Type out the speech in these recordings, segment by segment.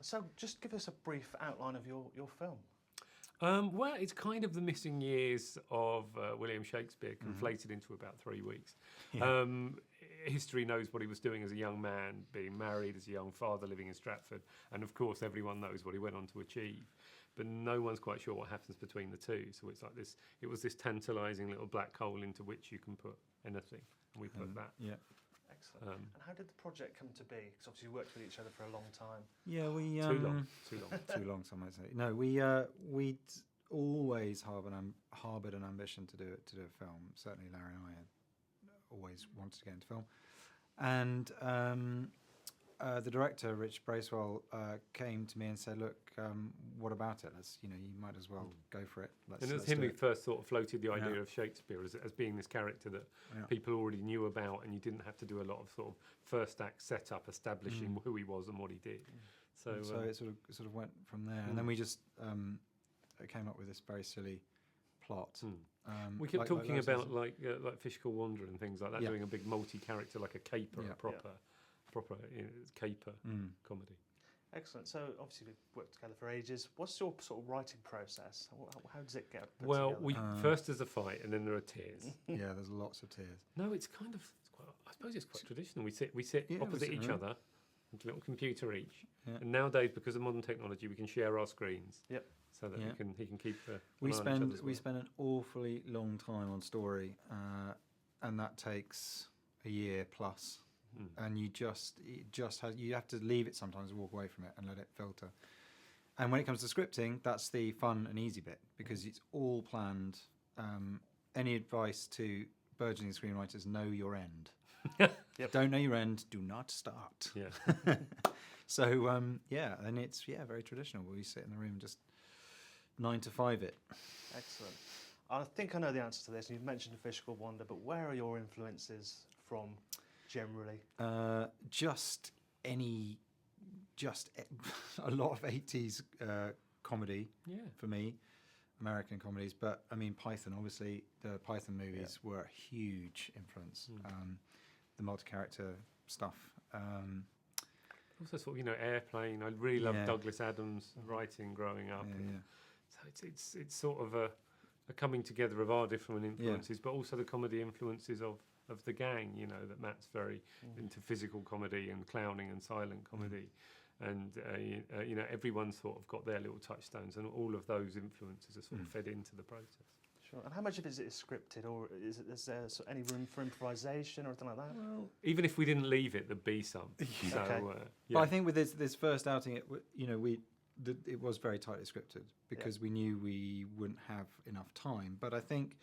So just give us a brief outline of your film. Well, it's kind of the missing years of William Shakespeare conflated into about 3 weeks. Yeah. History knows what he was doing as a young man, being married as a young father, living in Stratford, and of course everyone knows what he went on to achieve. But no one's quite sure what happens between the two. So it's like this. It was this tantalising little black hole into which you can put anything, and we put that. Yeah. Excellent. And how did the project come to be? Because obviously you worked with each other for a long time. Yeah, we Too long. too long. Some might say. No, we'd always harboured an ambition to do a film. Certainly, Larry and I had always wanted to get into film, and the director, Rich Bracewell, came to me and said, "Look, what about it? You might as well go for it." And it was him who first sort of floated the idea of Shakespeare as being this character that people already knew about, and you didn't have to do a lot of sort of first act setup, establishing who he was and what he did. So it sort of went from there, and then we just came up with this very silly plot. We kept talking about like Fish Called Wanderer and things like that, doing a big multi-character like a caper, a proper caper comedy. Excellent. So obviously we've worked together for ages. What's your sort of writing process? How does it get put together? First there's a fight and then there are tears. Yeah, there's lots of tears. No, I suppose it's quite traditional. We sit opposite each other, with a little computer each. Yeah. And nowadays, because of modern technology, we can share our screens. Yep. So that he can keep. We spend an awfully long time on story, and that takes a year plus. And you have to leave it sometimes and walk away from it and let it filter. And when it comes to scripting, that's the fun and easy bit because it's all planned. Any advice to burgeoning screenwriters: know your end. Don't know your end, do not start. Yeah. So and it's very traditional. We sit in the room and just 9 to 5 it. Excellent. I think I know the answer to this. You've mentioned A Fish Called Wanda, but where are your influences from? Generally, just a lot of 80s comedy for me, American comedies. But I mean, Python, obviously, the Python movies were a huge influence. The multi-character stuff. Also, sort of, Airplane. I really loved Douglas Adams' writing growing up. So it's sort of a coming together of our different influences, but also the comedy influences of the gang, that Matt's very into physical comedy and clowning and silent comedy. And, everyone's sort of got their little touchstones and all of those influences are sort of fed into the process. Sure. And how much of it is scripted or is there any room for improvisation or anything like that? Well, even if we didn't leave it, there'd be some. So, okay. But I think with this first outing, it was very tightly scripted because we knew we wouldn't have enough time. But I think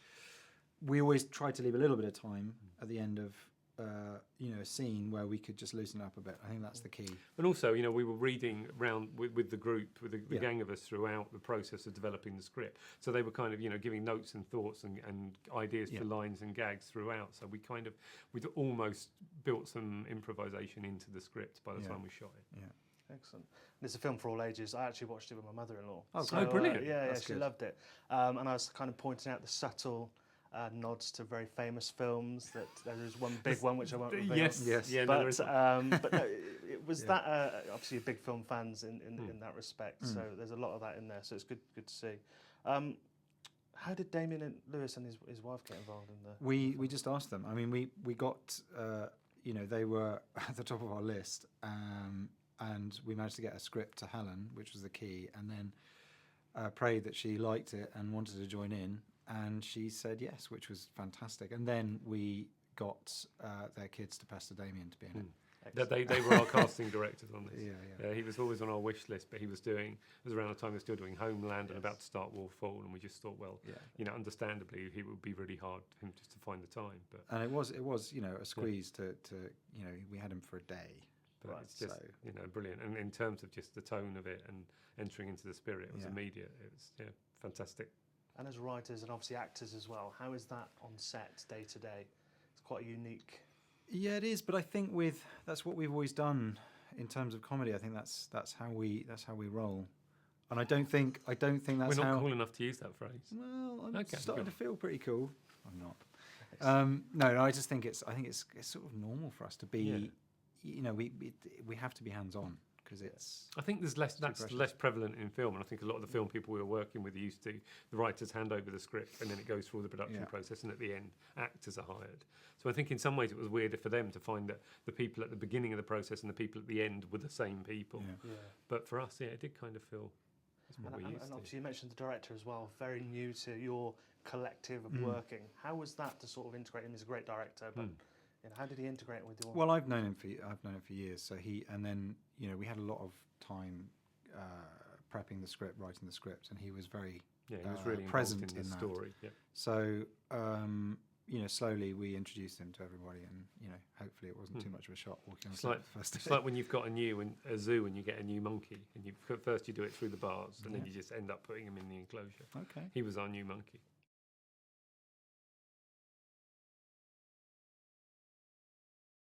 we always tried to leave a little bit of time at the end of a scene where we could just loosen up a bit. I think that's the key. And also, we were reading around with the group, with the gang of us throughout the process of developing the script. So they were kind of, giving notes and thoughts and ideas for lines and gags throughout. So we'd almost built some improvisation into the script by the time we shot it. Yeah. Excellent. And it's a film for all ages. I actually watched it with my mother-in-law. Oh, so, brilliant. She loved it. And I was kind of pointing out the subtle nods to very famous films. That there is one big one which I won't reveal. Yes. Yeah, but no, it was that obviously big film fans in that respect. So there's a lot of that in there. So it's good to see. How did Damien and Lewis and his wife get involved in the? We just asked them. I mean, we got they were at the top of our list, and we managed to get a script to Helen, which was the key, and then prayed that she liked it and wanted to join in. And she said yes, which was fantastic. And then we got their kids to pester Damien to be in it. They were our casting directors on this. Yeah. He was always on our wish list, but it was around the time we were still doing Homeland and about to start Warfall, and we just thought, understandably, it would be really hard for him just to find the time. But and it was a squeeze to we had him for a day. But it's just brilliant. And in terms of just the tone of it and entering into the spirit, it was immediate. It was fantastic. And as writers and obviously actors as well, how is that on set day to day? It's quite unique. Yeah, it is. But I think that's what we've always done in terms of comedy. I think that's how we roll. And I don't think that's We're not cool enough to use that phrase. Well, I'm starting to feel pretty cool. I'm not. No, I just think it's sort of normal for us to be. We have to be hands on because it's. I think there's less. That's precious. less prevalent in film, and I think a lot of the film people we were working with used to. The writers hand over the script, and then it goes through all the production process, and at the end, actors are hired. So I think in some ways it was weirder for them to find that the people at the beginning of the process and the people at the end were the same people. Yeah. But for us, it did kind of feel. And obviously you mentioned the director as well, very new to your collective of working. How was that to sort of integrate him? He's a great director, but how did he integrate with your? Well, I've known him for years. So and then we had a lot of time prepping the script, writing the script, and he was very he was really present in the that. story. Yeah. So slowly we introduced him to everybody, and hopefully it wasn't too much of a shock walking on set the first day. It's like when you've got a zoo and you get a new monkey, and first you do it through the bars, and then you just end up putting him in the enclosure. Okay. He was our new monkey.